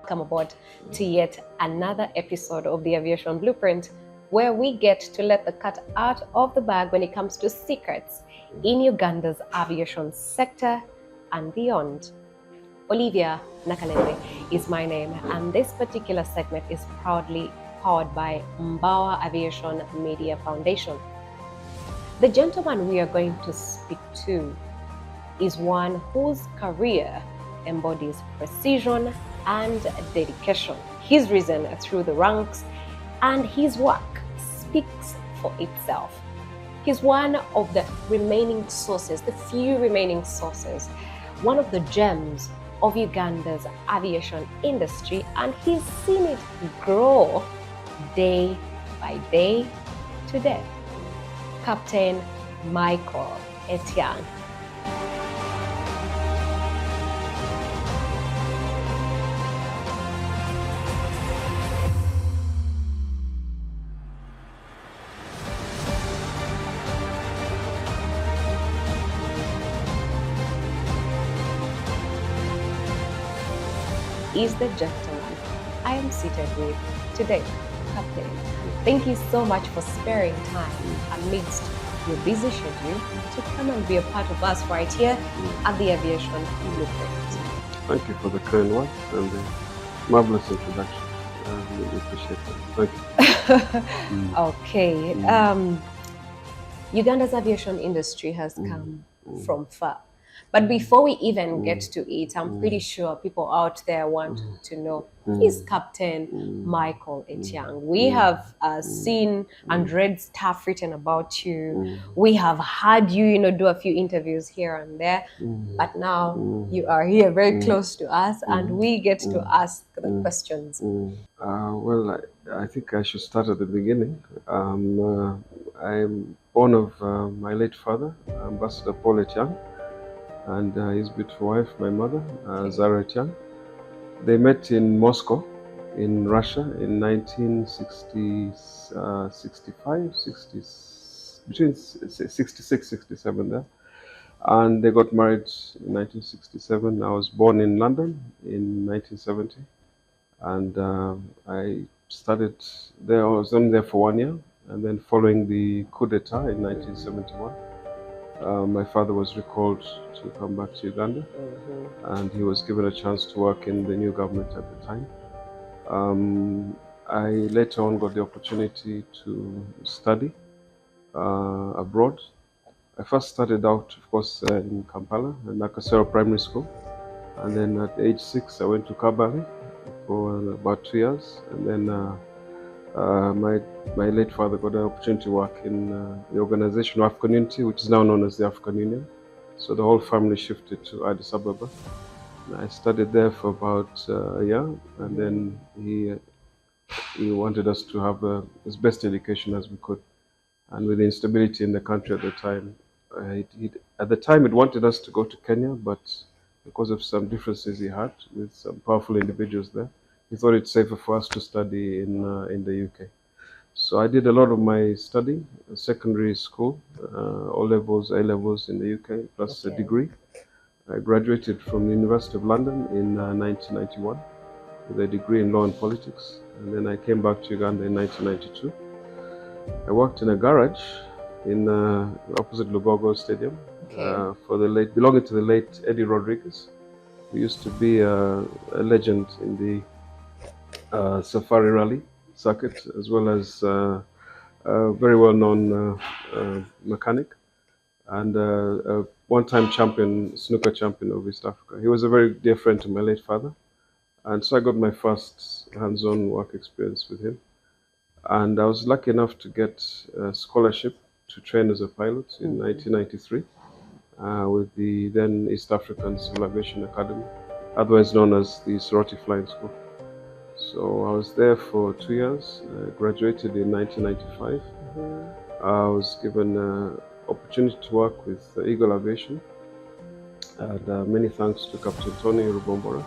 welcome aboard to yet another episode of the Aviation Blueprint, where we get to let the cat out of the bag when it comes to secrets in Uganda's aviation sector and beyond. Olivia Nakalembe is my name, and this particular segment is proudly powered by Mbawa Aviation Media Foundation. The gentleman we are going to speak to is one whose career embodies precision and dedication. He's risen through the ranks and his work speaks for itself. He's one of the remaining sources, the few remaining sources, one of the gems of Uganda's aviation industry, and he's seen it grow day by day to day. Captain Michael Etiang. Is the gentleman I am seated with today, Captain. Thank you so much for sparing time amidst your busy schedule to come and be a part of us right here at the Aviation Blueprint. Thank you for the kind words and the marvelous introduction. I really appreciate it. Thank you. Okay. Uganda's aviation industry has come from far. But before we even get to it, I'm pretty sure people out there want to know, is Captain Michael Etiang. We have seen and read stuff written about you. We have had you, do a few interviews here and there. But now you are here very close to us, and we get to ask the questions. Well, I think I should start at the beginning. I'm born of my late father, Ambassador Paul Etiang, and his beautiful wife, my mother, Zara Etiang. They met in Moscow, in Russia, in 1965, between 66, 67 there. And they got married in 1967. I was born in London in 1970. And I studied there. I was only there for 1 year. And then following the coup d'etat in 1971, my father was recalled to come back to Uganda, and he was given a chance to work in the new government at the time. I later on got the opportunity to study abroad. I first started out, of course, in Kampala, in Nakasero Primary School, and then at age 6 I went to Kabale for about 2 years, and then my late father got an opportunity to work in the organization of African Unity, which is now known as the African Union. So the whole family shifted to Addis Ababa. I studied there for about a year, and then he wanted us to have as best education as we could. And with the instability in the country at the time, at the time it wanted us to go to Kenya, but because of some differences he had with some powerful individuals there, he thought it's safer for us to study in the UK. So I did a lot of my study, secondary school, O levels, A levels in the UK, plus a degree. I graduated from the University of London in 1991 with a degree in law and politics. And then I came back to Uganda in 1992. I worked in a garage in opposite Lugogo Stadium belonging to the late Eddie Rodriguez, who used to be a legend in the Safari Rally circuit, as well as a very well-known mechanic and a one-time snooker champion of East Africa. He was a very dear friend to my late father, and so I got my first hands-on work experience with him. And I was lucky enough to get a scholarship to train as a pilot in 1993 with the then East African Civil Aviation Academy, otherwise known as the Sorority Flying School. So I was there for 2 years, graduated in 1995. I was given an opportunity to work with Eagle Aviation, and many thanks to Captain Tony Rubombora.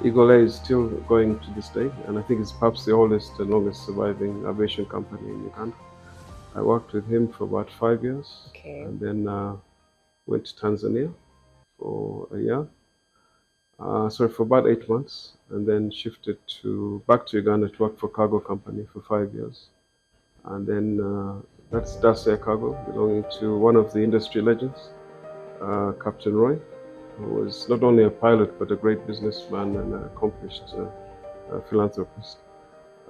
Eagle Air is still going to this day, and I think it's perhaps the oldest and longest surviving aviation company in Uganda. I worked with him for about 5 years, and then went to Tanzania for a year. sorry, for about 8 months, and then shifted back to Uganda to work for a cargo company for 5 years. And then that's Air Cargo, belonging to one of the industry legends, Captain Roy, who was not only a pilot but a great businessman and an accomplished philanthropist.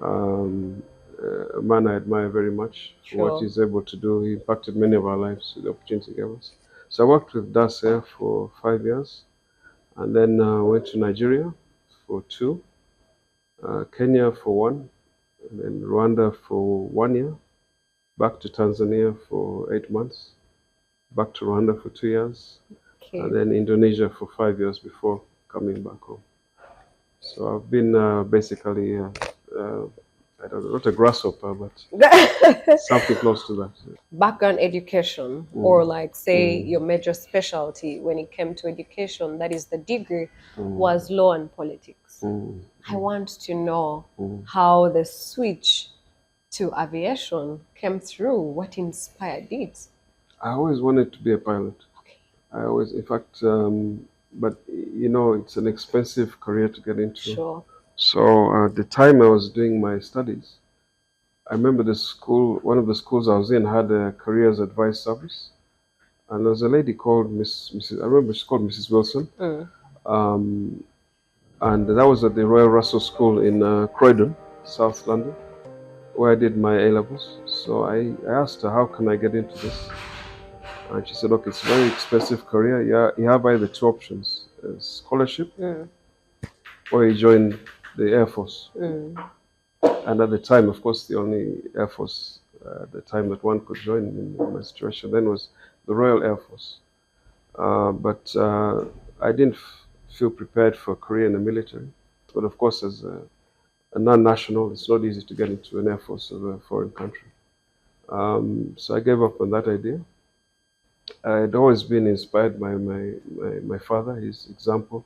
A man I admire very much for what he's able to do. He impacted many of our lives with the opportunity he gave us. So I worked with Das Air for 5 years, and then went to Nigeria for 2, Kenya for 1, and then Rwanda for 1 year, back to Tanzania for 8 months, back to Rwanda for 2 years, and then Indonesia for 5 years before coming back home. So I've been basically, I don't know, not a grasshopper, but something close to that. Background education, or like say your major specialty when it came to education, that is the degree, was law and politics. I want to know how the switch to aviation came through. What inspired it? I always wanted to be a pilot. I always, in fact, but you know, it's an expensive career to get into. Sure. So at the time I was doing my studies, I remember the school, one of the schools I was in had a careers advice service, and there was a lady called Mrs. I remember she's called Mrs. Wilson, and that was at the Royal Russell School in Croydon, South London, where I did my A levels. So I asked her, how can I get into this? And she said, look, it's a very expensive career. Yeah, you have either 2 options: a scholarship, or you join the Air Force. And at the time, of course, the only Air Force at the time that one could join in my situation then was the Royal Air Force. But I didn't feel prepared for a career in the military. But of course, as a non-national, it's not easy to get into an Air Force of a foreign country. So I gave up on that idea. I had always been inspired by my father, his example,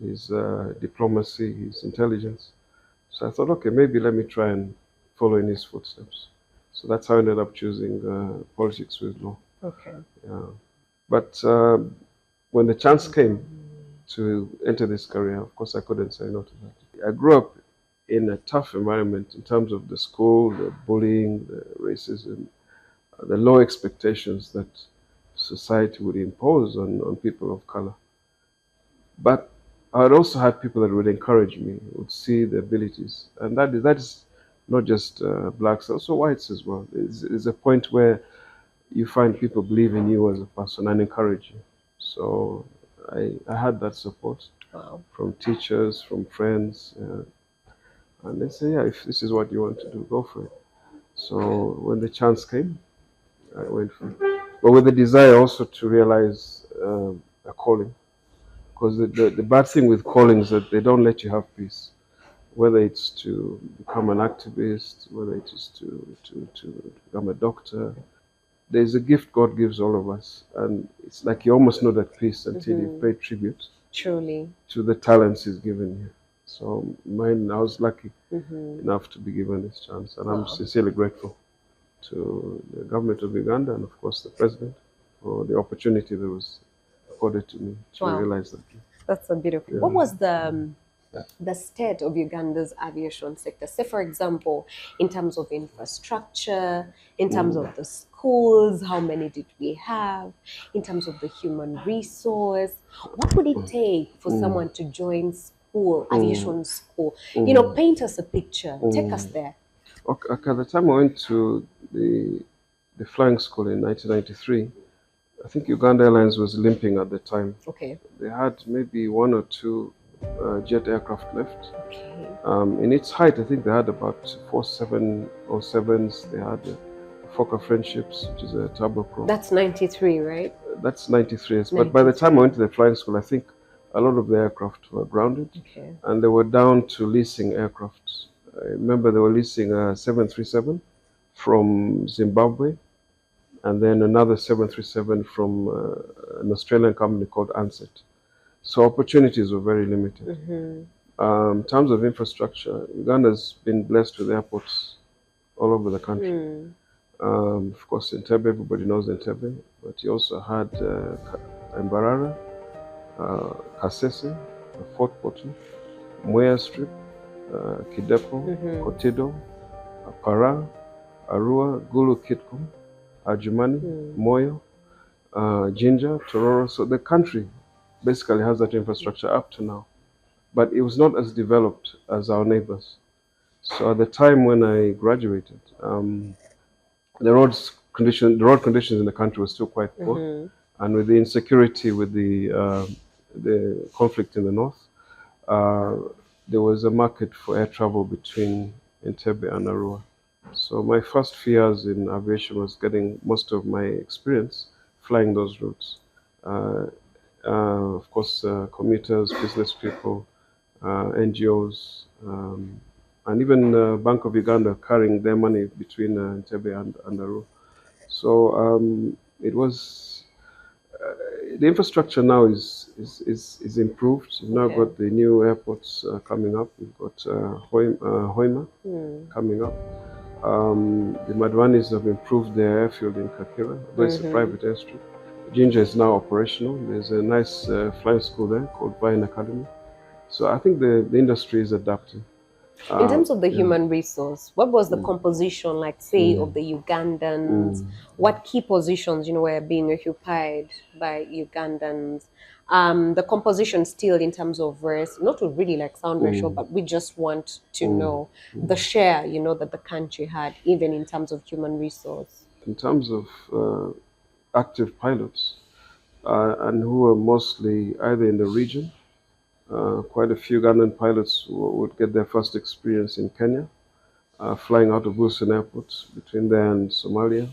his diplomacy, his intelligence. So I thought, okay, maybe let me try and follow in his footsteps. So that's how I ended up choosing politics with law. Okay. Yeah. But when the chance came to enter this career, of course, I couldn't say no to that. I grew up in a tough environment in terms of the school, the bullying, the racism, the low expectations that society would impose on people of color. But I would also have people that would encourage me, would see the abilities. And that is not just blacks, also whites as well. There's a point where you find people believe in you as a person and encourage you. So I had that support from teachers, from friends. And they say, yeah, if this is what you want to do, go for it. So when the chance came, I went for it. But with the desire also to realize a calling. Because the bad thing with calling is that they don't let you have peace. Whether it's to become an activist, whether it is to become a doctor, there's a gift God gives all of us. And it's like you almost know that peace until you pay tribute to the talents He's given you. So mine, I was lucky enough to be given this chance. And I'm sincerely grateful to the government of Uganda and, of course, the president for the opportunity that was accorded to me to realize that. That's so beautiful. Yeah. What was the state of Uganda's aviation sector? Say, for example, in terms of infrastructure, in terms of the schools, how many did we have? In terms of the human resource, what would it take for someone to join school, aviation school? You know, paint us a picture. Take us there. Okay, at the time I went to the flying school in 1993, I think Uganda Airlines was limping at the time. Okay. They had maybe 1 or 2 jet aircraft left. Okay. In its height, I think they had about 4 707s. They had Fokker Friendships, which is a turboprop. That's 93, right? That's 93, yes. But by the time I went to the flying school, I think a lot of the aircraft were grounded. Okay. And they were down to leasing aircraft. I remember they were leasing a 737 from Zimbabwe, and then another 737 from an Australian company called Ansett. So opportunities were very limited. In terms of infrastructure, Uganda's been blessed with airports all over the country. Of course, Entebbe, everybody knows Entebbe, but you also had Mbarara, Kasese, Fort Portal, Mwea Strip, Kidepo, Kotido, Para, Arua, Gulu Kitkum, Ajumani, Moyo, Jinja, Tororo. So the country basically has that infrastructure up to now. But it was not as developed as our neighbors. So at the time when I graduated, the road conditions in the country were still quite poor, and with the insecurity, with the conflict in the north, there was a market for air travel between Entebbe and Arua. So my first few years in aviation was getting most of my experience flying those routes. Of course, commuters, business people, NGOs, and even Bank of Uganda carrying their money between Entebbe and Arua. So it was the infrastructure now is improved. We've now got the new airports coming up. We've got Hoima coming up. The Madwanis have improved their airfield in Kakira, though it's a private airstrip. Jinja is now operational. There's a nice flying school there called Vine Academy. So I think the industry is adapting. In terms of the human resource, what was the composition, like, say, of the Ugandans? What key positions, were being occupied by Ugandans? The composition still in terms of race, not to really sound racial, but we just want to know the share, that the country had, even in terms of human resource. In terms of active pilots, and who were mostly either in the region. Quite a few Ugandan pilots would get their first experience in Kenya, flying out of Wilson Airport between there and Somalia.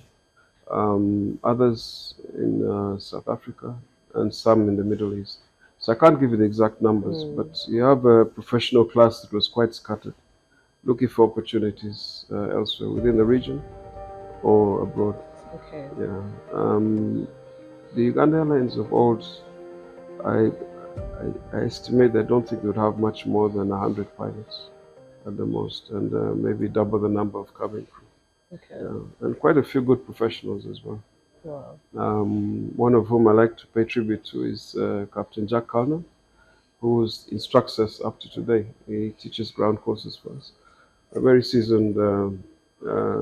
Others in South Africa, and some in the Middle East. So I can't give you the exact numbers, but you have a professional class that was quite scattered, looking for opportunities elsewhere within the region or abroad. Okay. Yeah. The Uganda Airlines of old, I estimate I don't think they would have much more than 100 pilots at the most, and maybe double the number of cabin crew. Okay. Yeah. And quite a few good professionals as well. Wow. One of whom I like to pay tribute to is Captain Jack, who instructs us up to today. He teaches ground courses for us. A very seasoned,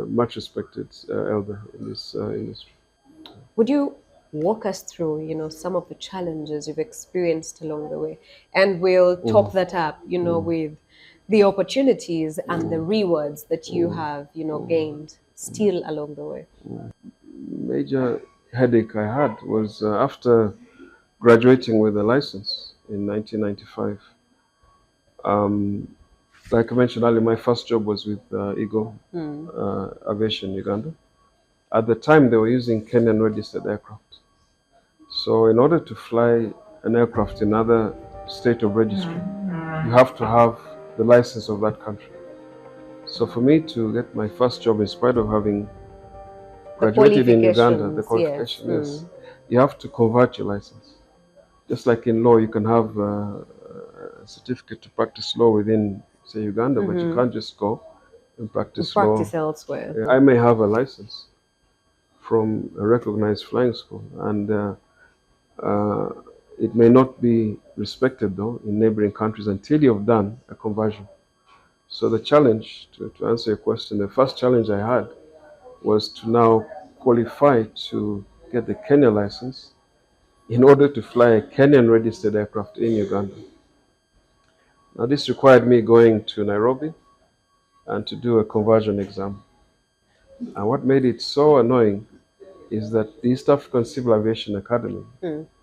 much respected elder in this industry. Would you walk us through, some of the challenges you've experienced along the way? And we'll top that up, with the opportunities and the rewards that you have, gained still along the way. Major headache I had was after graduating with a license in 1995. Like I mentioned earlier, my first job was with Eagle Aviation Uganda. At the time, they were using Kenyan registered aircraft. So in order to fly an aircraft in another state of registry, you have to have the license of that country. So for me to get my first job, in spite of having graduated in Uganda, the qualification, yes, you have to convert your license. Just like in law, you can have a certificate to practice law within, say, Uganda, but you can't just go and practice law elsewhere. I may have a license from a recognized flying school, and it may not be respected, though, in neighboring countries until you've done a conversion. So the challenge, to answer your question, the first challenge I had was to now qualify to get the Kenya license in order to fly a Kenyan registered aircraft in Uganda. Now this required me going to Nairobi and to do a conversion exam. And what made it so annoying is that the East African Civil Aviation Academy,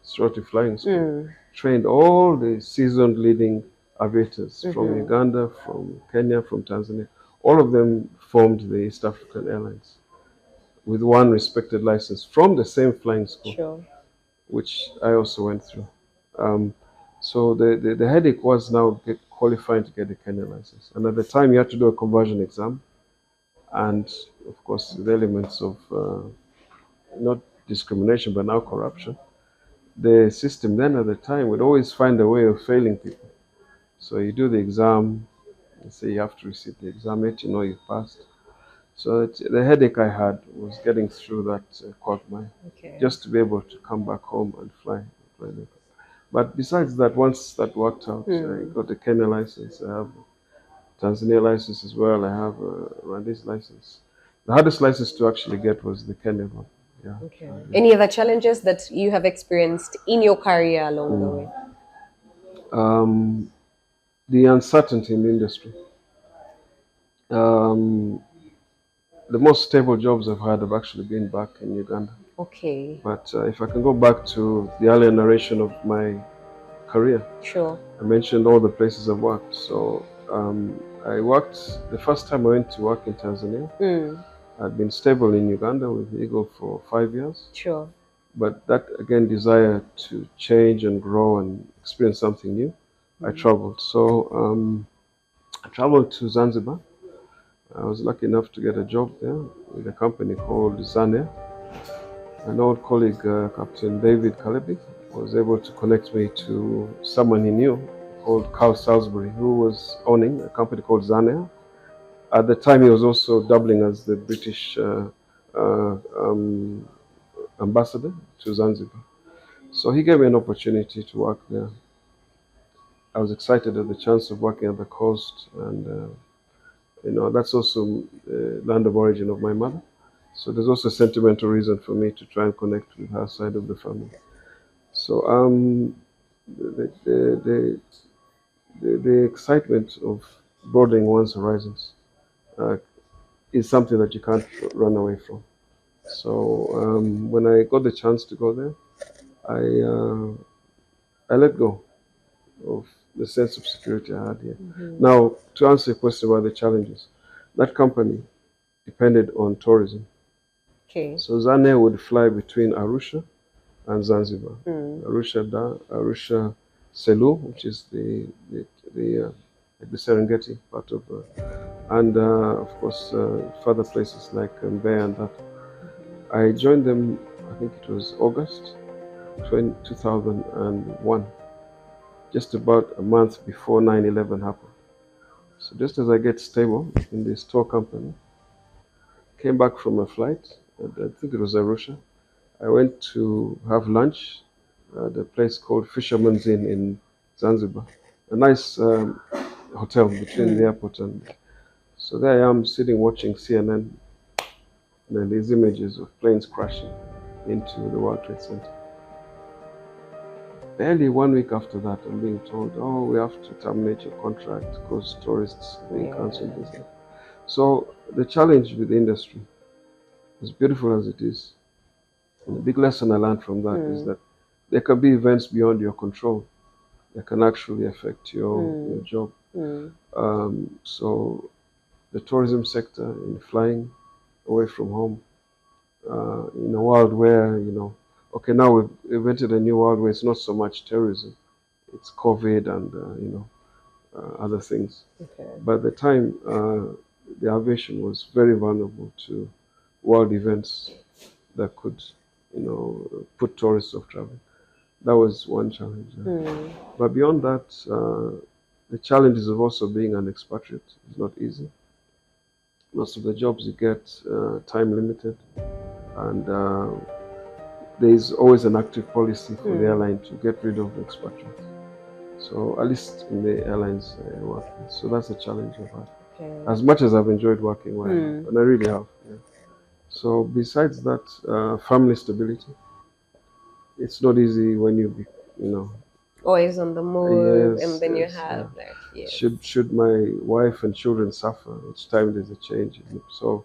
Stroti Flying School, trained all the seasoned leading aviators from Uganda, from Kenya, from Tanzania. All of them formed the East African Airlines with one respected license from the same flying school, which I also went through. So the headache was now qualifying to get the Kenya license. And at the time, you had to do a conversion exam. And of course, the elements of not discrimination, but now corruption. The system then at the time would always find a way of failing people. So you do the exam, you say you have to receive the exam, yet you know you passed. So the headache I had was getting through that quagmire, just to be able to come back home and fly. But besides that, once that worked out, I got the Kenya license. I have Tanzania license as well. I have a Rwandese license. The hardest license to actually get was the Kenya one. Yeah. Okay. Any other challenges that you have experienced in your career along the way? The uncertainty in the industry. The most stable jobs I've had have actually been back in Uganda. Okay. But if I can go back to the earlier narration of my career, Sure. I mentioned all the places I've worked. So I worked, the first time I went to work in Tanzania, I'd been stable in Uganda with Eagle for 5 years. Sure. But that, again, desire to change and grow and experience something new, I traveled. So I traveled to Zanzibar. I was lucky enough to get a job there with a company called Zania. An old colleague, Captain David Kalebi, was able to connect me to someone he knew called Carl Salisbury, who was owning a company called Zania. At the time, he was also doubling as the British ambassador to Zanzibar. So he gave me an opportunity to work there. I was excited at the chance of working at the coast, and that's also the land of origin of my mother. So there's also a sentimental reason for me to try and connect with her side of the family. So the excitement of broadening one's horizons is something that you can't run away from. So when I got the chance to go there, I let go of the sense of security I had here. Now, to answer your question about the challenges, that company depended on tourism. Okay. So Zane would fly between Arusha and Zanzibar. Arusha Selu, which is the Serengeti part of, and of course further places like Mbeya and that. I joined them, I think it was August 2001, just about a month before 9/11 happened. So just as I get stable in this tour company, came back from a flight, I think it was Arusha. I went to have lunch at a place called Fisherman's Inn in Zanzibar, a nice hotel between the airport and. So there I am sitting watching CNN, and then these images of planes crashing into the World Trade Center. Barely 1 week after that, I'm being told, oh, we have to terminate your contract because tourists are being cancelled. So the challenge with the industry, as beautiful as it is, and the big lesson I learned from that is that there can be events beyond your control that can actually affect your job. So the tourism sector in flying away from home, in a world where, okay, now we've entered a new world where it's not so much terrorism, it's COVID and, other things. Okay. But at the time, the aviation was very vulnerable to world events that could, put tourists off travel. That was one challenge. But beyond that, the challenges of also being an expatriate is not easy. Most of the jobs you get time limited, and there's always an active policy for the airline to get rid of expatriates. So at least in the airlines I work with. So that's a challenge I've had. Okay. As much as I've enjoyed working where I have, and I really have. Yeah. So besides that, family stability. It's not easy when always on the move, yes, and then yes, you have should my wife and children suffer each time there's a change. So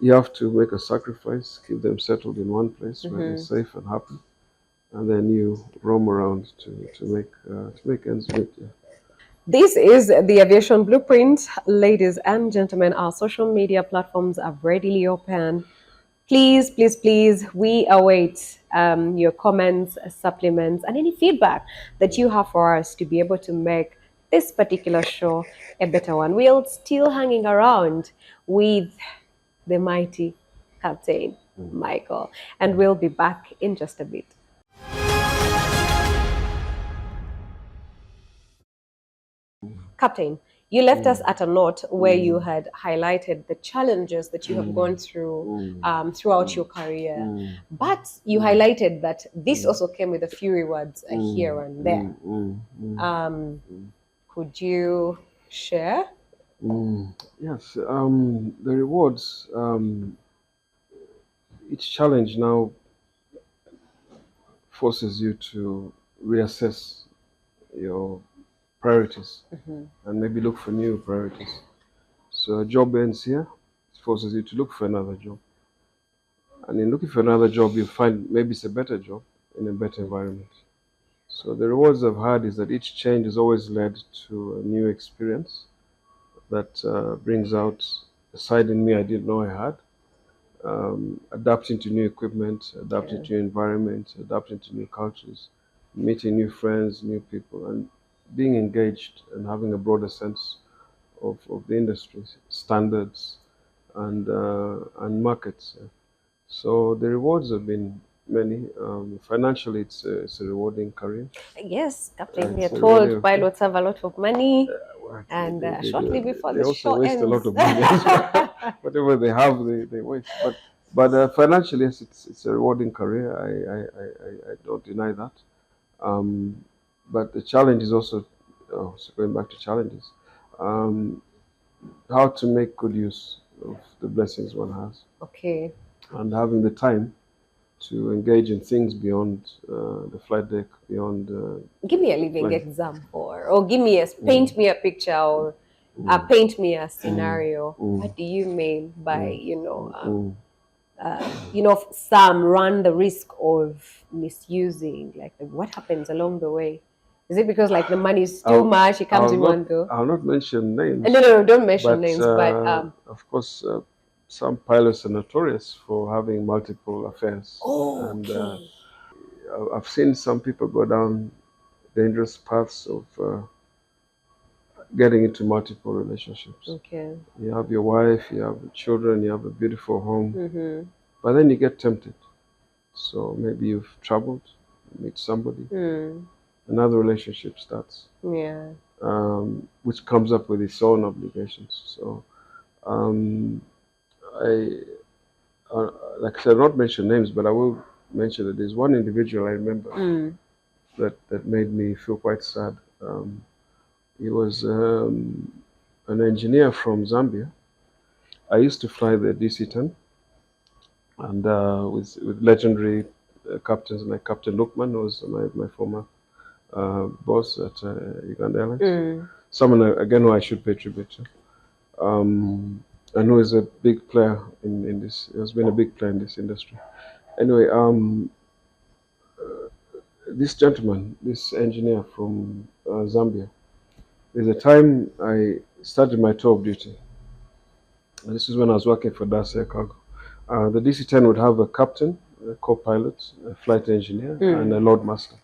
you have to make a sacrifice, keep them settled in one place where they're safe and happy, and then you roam around to make ends meet. Yeah. This is the Aviation Blueprint. Ladies and gentlemen, our social media platforms are readily open. Please, please, please, we await your comments, supplements, and any feedback that you have for us to be able to make this particular show a better one. We're still hanging around with the mighty Captain Michael, and we'll be back in just a bit. Captain, You left us at a note where you had highlighted the challenges that you have gone through throughout your career. But you highlighted that this also came with a few rewards here and there. Could you share? Yes, the rewards, each challenge now forces you to reassess your priorities and maybe look for new priorities. So a job ends here, it forces you to look for another job. And in looking for another job, you find maybe it's a better job in a better environment. So the rewards I've had is that each change has always led to a new experience that brings out a side in me I didn't know I had. Adapting to new equipment, adapting to new environment, adapting to new cultures, meeting new friends, new people, and being engaged and having a broader sense of the industry standards and markets. So the rewards have been many. Financially, it's a rewarding career. Yes, Captain, we are It's a told rewarding pilots have a lot of money. Well, And they shortly do. before They the also show waste a lot ends. of money as well. Whatever they have, they waste. But financially, yes, it's a rewarding career. I don't deny that. Um, but the challenge is also, so going back to challenges, um, how to make good use of the blessings one has, Okay. and having the time to engage in things beyond the flight deck, beyond. Give me a living flight. example, or paint me a picture, or paint me a scenario. What do you mean by some run the risk of misusing? Like, what happens along the way? Is it because like the money is too much? It comes in one go. I'll not mention names. No, don't mention But names. But of course, some pilots are notorious for having multiple affairs. And okay. I've seen some people go down dangerous paths of getting into multiple relationships. Okay. You have your wife, you have children, you have a beautiful home, but then you get tempted. So maybe you've traveled, meet somebody, another relationship starts. Yeah. Which comes up with its own obligations. So like I said, I'll not mention names, but I will mention that there's one individual I remember that made me feel quite sad. He was an engineer from Zambia. I used to fly the DC-10, and with legendary captains like Captain Lukman, who was my former boss at Uganda Airlines. Someone again who I should pay tribute to. And who is a big player in this, has been a big player in this industry. Anyway, this gentleman, this engineer from Zambia, there's a time I started my tour of duty. And this is when I was working for Das Air Cargo. The DC-10 would have a captain, a co-pilot, a flight engineer, and a load master.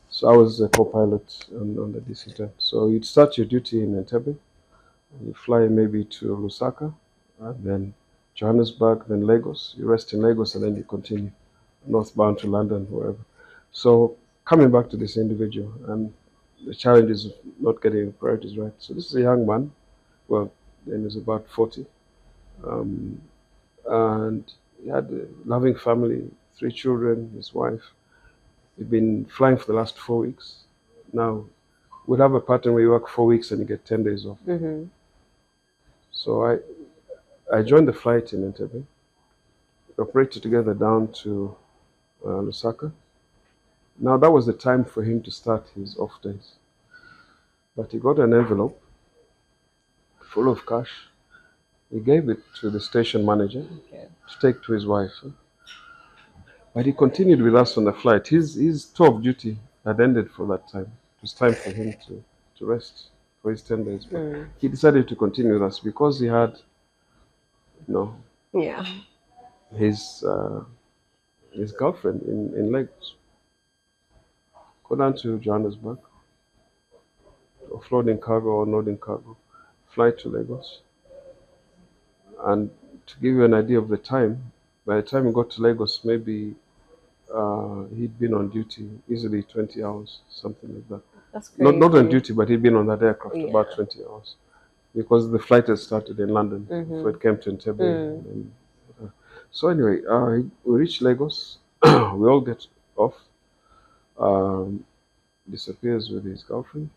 So I was a co-pilot on the DC-10. So you'd start your duty in Entebbe. You fly maybe to Lusaka, and then Johannesburg, then Lagos. You rest in Lagos, and then you continue northbound to London, wherever. So coming back to this individual, and the challenge is not getting priorities right. So this is a young man, well, then he's about 40, and he had a loving family, 3 children, his wife. He'd been flying for the last 4 weeks. Now, we'd have a pattern where you work 4 weeks and you get 10 days off. So I joined the flight in Entebbe. We operated together down to Lusaka. Now that was the time for him to start his off days. But he got an envelope full of cash. He gave it to the station manager to take to his wife. But he continued with us on the flight. His tour of duty had ended for that time. It was time for him to rest for his 10 days. But he decided to continue with us because he had, his girlfriend in Lagos. Go down to Johannesburg, offloading cargo or loading cargo, fly to Lagos. And to give you an idea of the time, by the time he got to Lagos, maybe he'd been on duty easily 20 hours, something like that. That's crazy. Not on duty, but he'd been on that aircraft about 20 hours. because the flight had started in London before it came to Entebbe. And, so anyway, we reached Lagos. We all get off. Disappears with his girlfriend.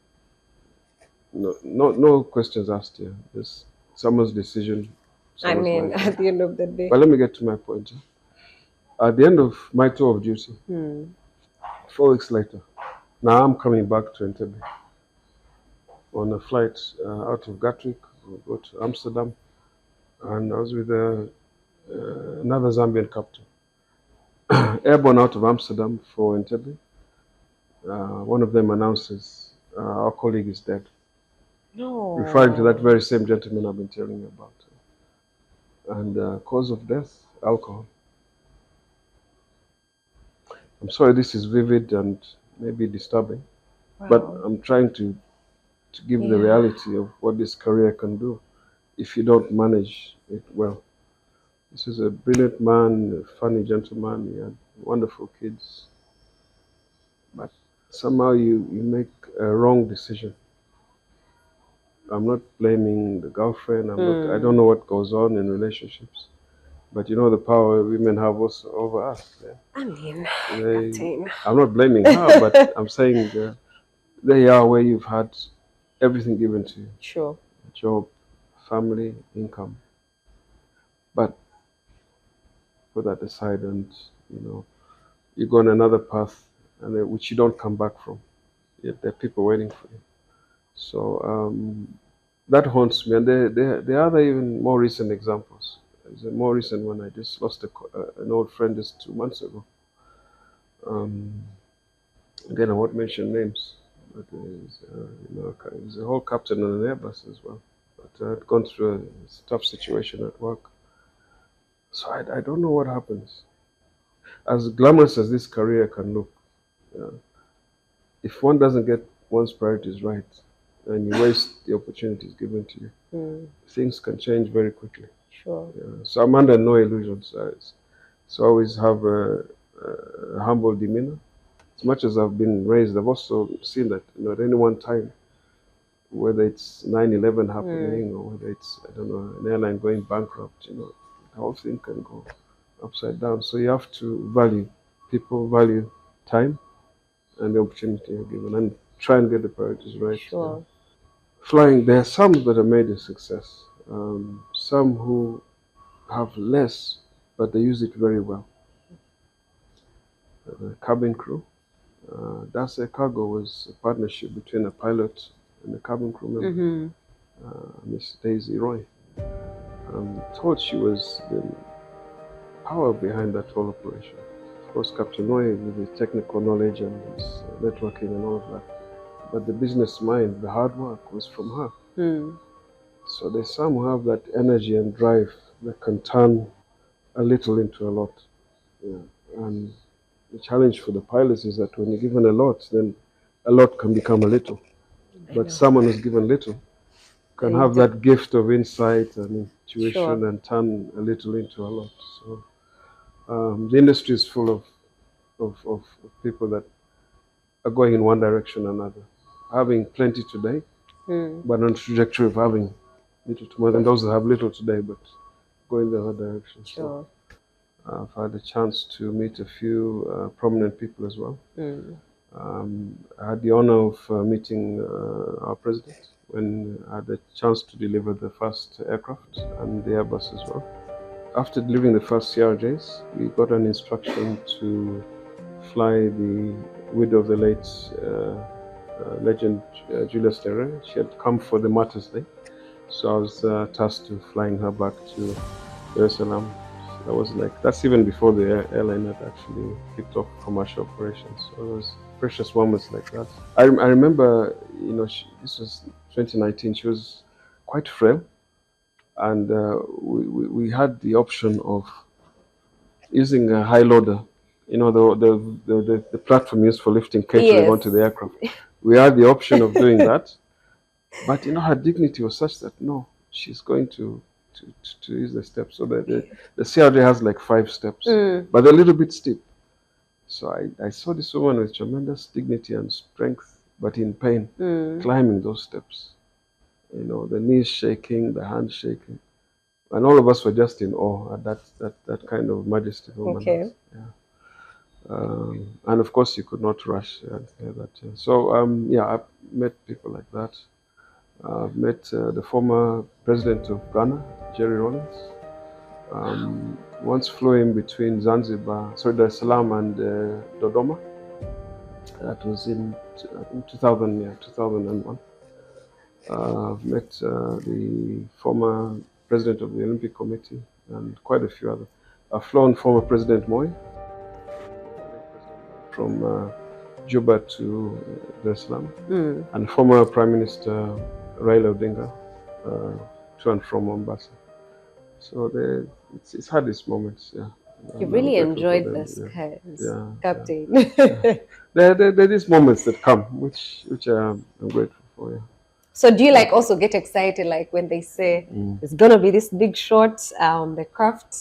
No questions asked here. Just someone's decision. I mean, at the end of the day. But let me get to my point. At the end of my tour of duty, 4 weeks later, now I'm coming back to Entebbe on a flight out of Gatwick. We go to Amsterdam, and I was with another Zambian captain. Airborne out of Amsterdam for Entebbe. One of them announces our colleague is dead. No. Referring to that very same gentleman I've been telling you about. And cause of death, alcohol. I'm sorry this is vivid and maybe disturbing, but I'm trying to give the reality of what this career can do if you don't manage it well. This is a brilliant man, a funny gentleman, he had wonderful kids, but somehow you make a wrong decision. I'm not blaming the girlfriend, I don't know what goes on in relationships, but you know the power women have also over us. I mean, I'm not blaming her, but I'm saying they are where you've had everything given to you. Sure. Job, family, income. But put that aside and, you go on another path and which you don't come back from. Yet there are people waiting for you. So that haunts me. And there are other even more recent examples. There's a more recent one. I just lost an old friend just 2 months ago. Again, I won't mention names, but he's a whole captain on an Airbus as well. But I'd gone through a tough situation at work. So I don't know what happens. As glamorous as this career can look, if one doesn't get one's priorities right, and you waste the opportunities given to you, things can change very quickly. Sure. So I'm under no illusions. So I always have a humble demeanor. As much as I've been raised, I've also seen that at any one time, whether it's 9/11 happening or whether it's, I don't know, an airline going bankrupt, the whole thing can go upside down. So you have to value people, value time and the opportunity you're given, and try and get the priorities right. Sure. Flying, there are some that are made a success. Some who have less, but they use it very well. The cabin crew. That's a Cargo was a partnership between a pilot and a cabin crew member, Miss Daisy Roy. Thought she was the power behind that whole operation. Of course, Captain Roy with his technical knowledge and his networking and all of that. But the business mind, the hard work was from her. So there's some who have that energy and drive that can turn a little into a lot. And the challenge for the pilots is that when you're given a lot, then a lot can become a little. But someone who's given little can have that gift of insight and intuition and turn a little into a lot. So the industry is full of people that are going in one direction or another, having plenty today, but on a trajectory of having little tomorrow, than those that have little today, but going the other direction. Sure. So I've had a chance to meet a few prominent people as well. I had the honor of meeting our president when I had a chance to deliver the first aircraft and the Airbus as well. After delivering the first CRJs, we got an instruction to fly the widow of the late legend Julius Terre. She had come for the Martyrs' Day, so I was tasked to flying her back to Jerusalem. So that's even before the airline had actually kicked off commercial operations. So it was precious moments like that. I remember, this was 2019. She was quite frail, and we had the option of using a high loader, the platform used for lifting catering onto the aircraft. We had the option of doing that, but her dignity was such that no, she's going to use the steps. So the CRJ has like 5 steps, but they're a little bit steep. So I saw this woman with tremendous dignity and strength, but in pain, climbing those steps. You know, the knees shaking, the hands shaking, and all of us were just in awe at that kind of majesty of Okay. yeah. And of course, you could not rush that. Yeah. So yeah, I've met people like that. I've met the former president of Ghana, Jerry Rawlings. Once flew in between Zanzibar, sorry, Dar es Salaam and Dodoma. That was in I think 2000, yeah, 2001. I've met the former president of the Olympic Committee and quite a few others. I've flown former President Moi from Juba to Dar es Salaam, and former Prime Minister Raila Odinga to and from Mombasa. So it's had its moments, yeah. You I'm really grateful for enjoyed them, the skies, yeah, Captain. yeah. There are these moments that come, which I'm grateful for, yeah. So do you like also get excited like when they say there's gonna be this big shot, the craft,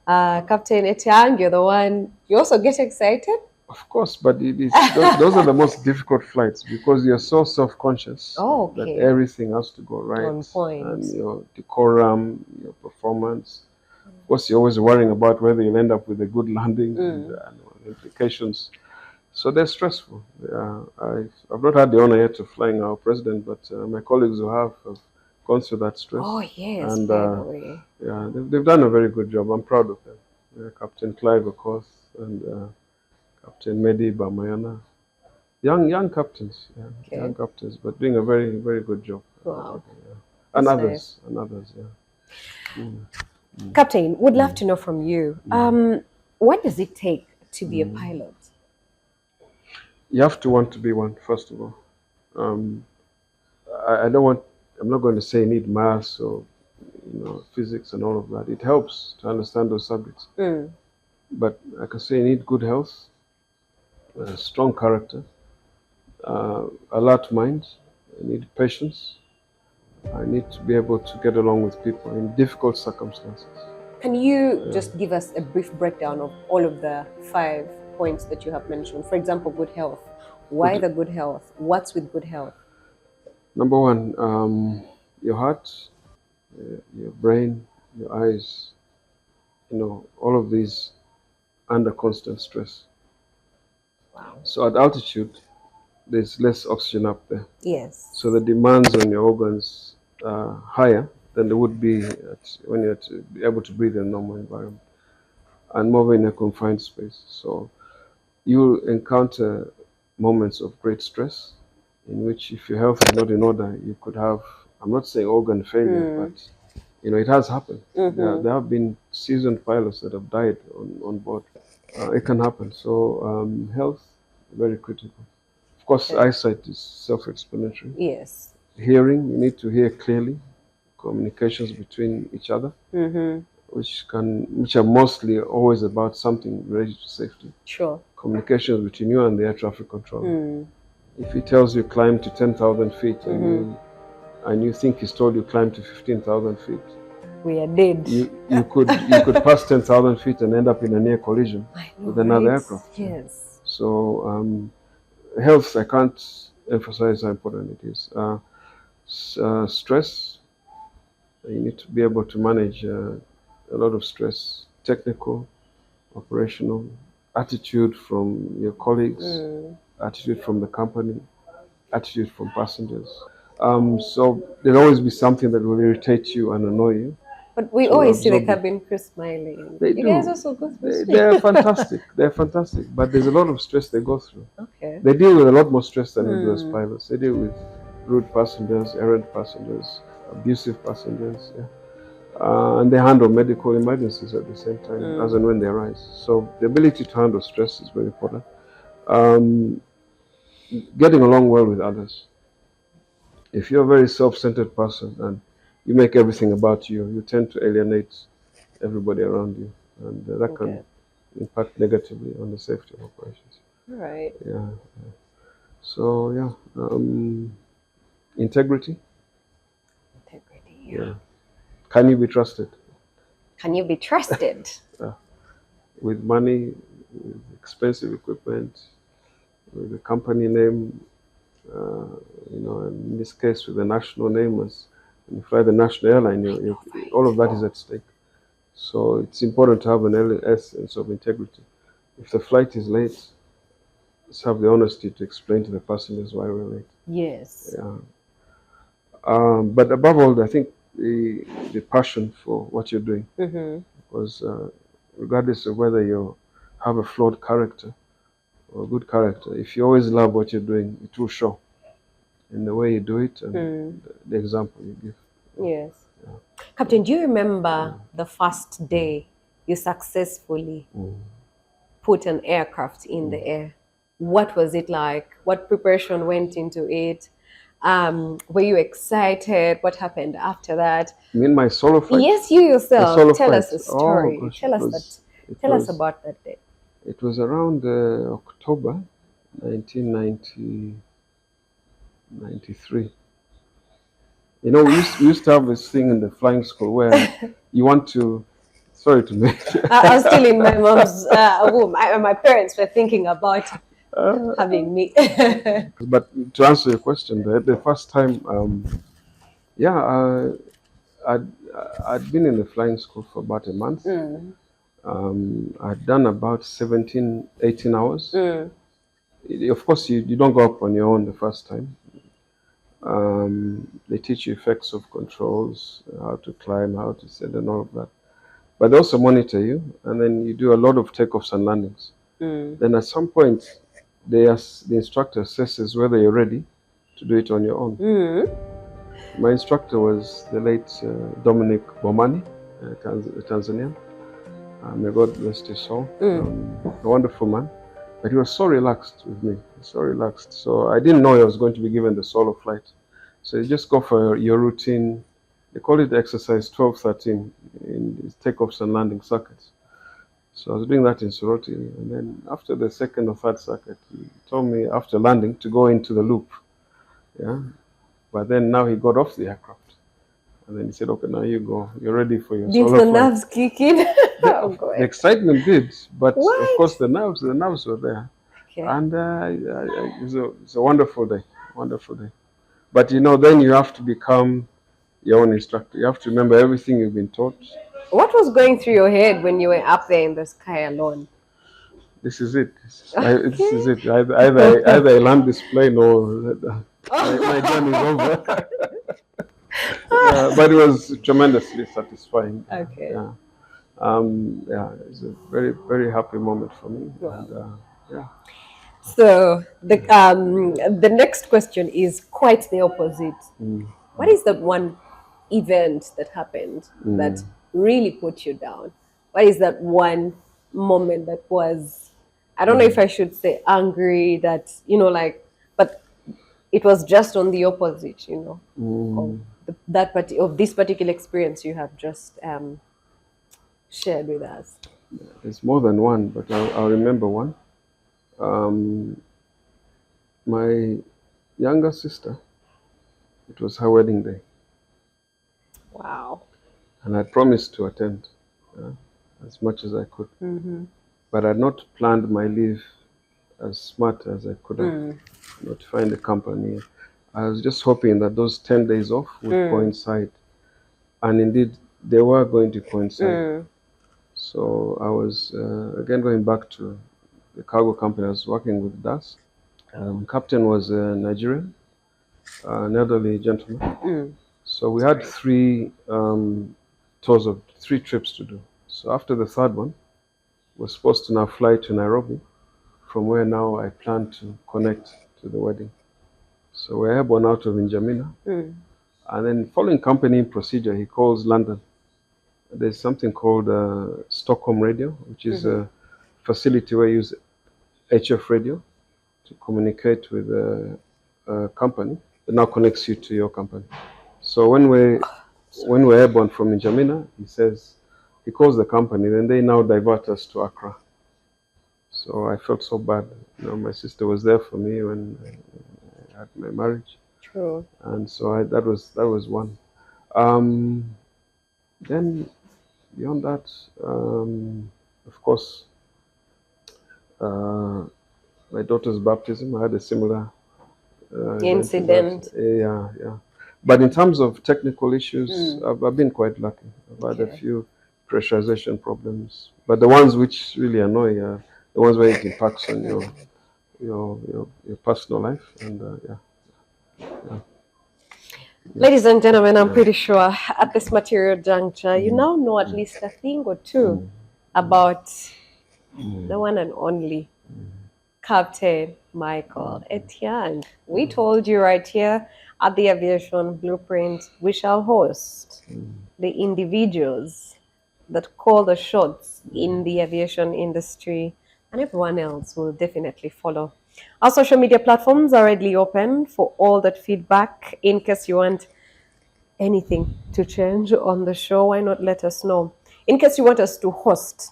Captain Etiang, you're the one. You also get excited? Of course, but those are the most difficult flights because you're so self-conscious Oh, that okay. everything has to go right, On point. and your decorum, your performance. Of course, you're always worrying about whether you'll end up with a good landing and implications. So they're stressful. I've not had the honor yet of flying our president, but my colleagues who have gone through that stress. Oh yes, And by the way. yeah, they've done a very good job. I'm proud of them. Captain Clive, of course, and Captain Mehdi Bamayana. Young captains, yeah, Okay. young captains, but doing a very, very good job. Wow. Yeah. And That's others, nice. yeah. Captain, would love to know from you. What does it take to be a pilot? You have to want to be one, first of all. I don't want. I'm not going to say you need maths or physics and all of that. It helps to understand those subjects, but I can say you need good health, strong character, alert mind. You need patience. I need to be able to get along with people in difficult circumstances. Can you just give us a brief breakdown of all of the 5 points that you have mentioned? For example, good health. Why the good health? What's with good health? Number one, your heart, your brain, your eyes, all of these under constant stress. Wow. So at altitude, there's less oxygen up there. Yes. So the demands on your organs are higher than they would be when you're able to breathe in a normal environment and more in a confined space. So you'll encounter moments of great stress in which if your health is not in order, you could have, I'm not saying organ failure, but it has happened. There have been seasoned pilots that have died on board. It can happen. So health, very critical. Of course, eyesight is self-explanatory. Yes. Hearing, you need to hear clearly. Communications between each other, which are mostly always about something related to safety. Sure. Communications between you and the air traffic controller. If he tells you climb to 10,000 feet and you think he's told you climb to 15,000 feet, we are dead. You could pass 10,000 feet and end up in a near collision with another aircraft. Yes. So health, I can't emphasize how important it is. Stress, you need to be able to manage a lot of stress, technical, operational, attitude from your colleagues, attitude from the company, attitude from passengers. So there'll always be something that will irritate you and annoy you. But we always see the cabin crew smiling. They you do. Guys also go through They're fantastic. They're fantastic. But there's a lot of stress they go through. Okay. They deal with a lot more stress than we do as pilots. They deal with rude passengers, errant passengers, abusive passengers, and they handle medical emergencies at the same time as and when they arise. So the ability to handle stress is very important. Getting along well with others. If you're a very self-centered person and you make everything about you, you tend to alienate everybody around you, and that can impact negatively on the safety of operations. Right. Yeah. So integrity. Integrity. Yeah. Can you be trusted? Can you be trusted? With money, with expensive equipment, with a company name, So in this case, with the national name, as when you fly the national airline, all of that is at stake. So it's important to have an essence of integrity. If the flight is late, let's have the honesty to explain to the passengers why we're late. Yes. Yeah. But above all, I think the passion for what you're doing, because regardless of whether you have a flawed character or a good character, if you always love what you're doing, it will show in the way you do it and the example you give. Yes. Yeah. Captain, do you remember the first day you successfully put an aircraft in the air? What was it like? What preparation went into it? Were you excited? What happened after that? You mean my solo flight? Yes, you yourself. Tell us a story. Oh, gosh, Tell us about that day. It was around October 1993. You know, we used to have this thing in the flying school where you want to. Sorry to make. I was still in my mom's womb. My parents were thinking about having me. But to answer your question, the first time, I'd been in the flying school for about a month. I'd done about 17, 18 hours. Of course, you don't go up on your own the first time. They teach you effects of controls, how to climb, how to set, and all of that. But they also monitor you, and then you do a lot of takeoffs and landings. Then at some point, the instructor assesses whether you're ready to do it on your own. My instructor was the late Dominic Bomani, Tanzanian. May God bless his soul. A wonderful man. But he was so relaxed with me, so relaxed. So I didn't know I was going to be given the solo flight. So you just go for your routine. They call it exercise 12-13 in takeoffs and landing circuits. So I was doing that in Soroti. And then after the second or third circuit, he told me after landing to go into the loop. Yeah. But then now he got off the aircraft. And then he said, okay, now you go. You're ready for your solo flight. Did the nerves kick in? The excitement did, but of course the nerves were there. Okay. And it's a wonderful day, wonderful day. But you know, then you have to become your own instructor. You have to remember everything you've been taught. What was going through your head when you were up there in the sky alone? This is it. This is it. Either I land this plane or my journey is over. But it was tremendously satisfying. Okay. Yeah. It's a very, very happy moment for me. Wow. And, yeah. So the next question is quite the opposite. What is that one event that happened that really put you down? What is that one moment that was, I don't know if I should say angry, that, you know, like, but it was just on the opposite, you know, of this particular experience you have just shared with us? There's more than one, but I'll remember one. My younger sister, it was her wedding day. Wow. And I promised to attend as much as I could. But I had not planned my leave as smart as I could have, not to find a company. I was just hoping that those 10 days off would coincide. And indeed, they were going to coincide. So I was, again, going back to the cargo company I was working with, DAS. Captain was a Nigerian, an elderly gentleman. So we had three trips to do. So after the third one, we're supposed to now fly to Nairobi, from where now I plan to connect to the wedding. So we're airborne out of N'Djamena. And then following company procedure, he calls London. There's something called Stockholm Radio, which is a facility where you use HF radio to communicate with a company that now connects you to your company. So when we're airborne from N'Djamena, he calls the company, then they now divert us to Accra. So I felt so bad. You know, my sister was there for me when I had my marriage. True. And so that was one. Then beyond that, of course, my daughter's baptism. I had a similar Incident. Yeah, yeah. But in terms of technical issues, I've been quite lucky. I've had a few pressurization problems, but the ones which really annoy are the ones where it impacts on your personal life, and yeah. Ladies and gentlemen, I'm pretty sure at this material juncture, you now know at least a thing or two about the one and only Captain Michael Etiang. We told you right here at the Aviation Blueprint, we shall host the individuals that call the shots in the aviation industry, and everyone else will definitely follow. Our social media platforms are readily open for all that feedback. In case you want anything to change on the show, why not let us know? In case you want us to host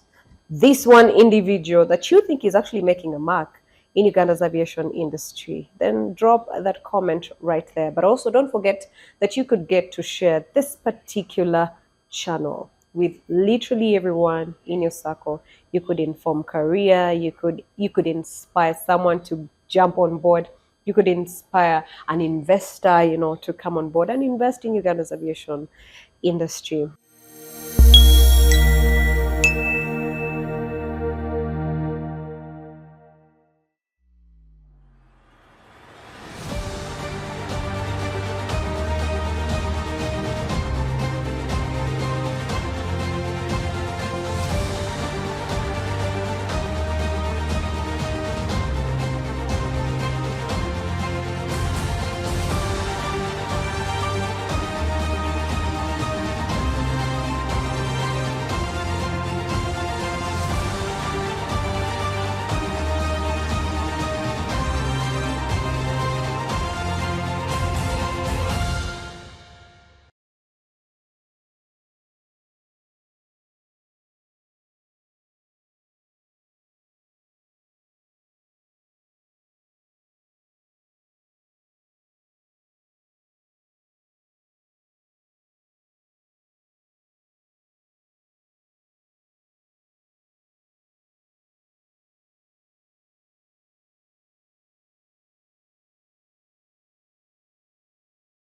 this one individual that you think is actually making a mark in Uganda's aviation industry, then drop that comment right there. But also don't forget that you could get to share this particular channel with literally everyone in your circle. You could inform career, you could inspire someone to jump on board. You could inspire an investor, to come on board and invest in Uganda's aviation industry.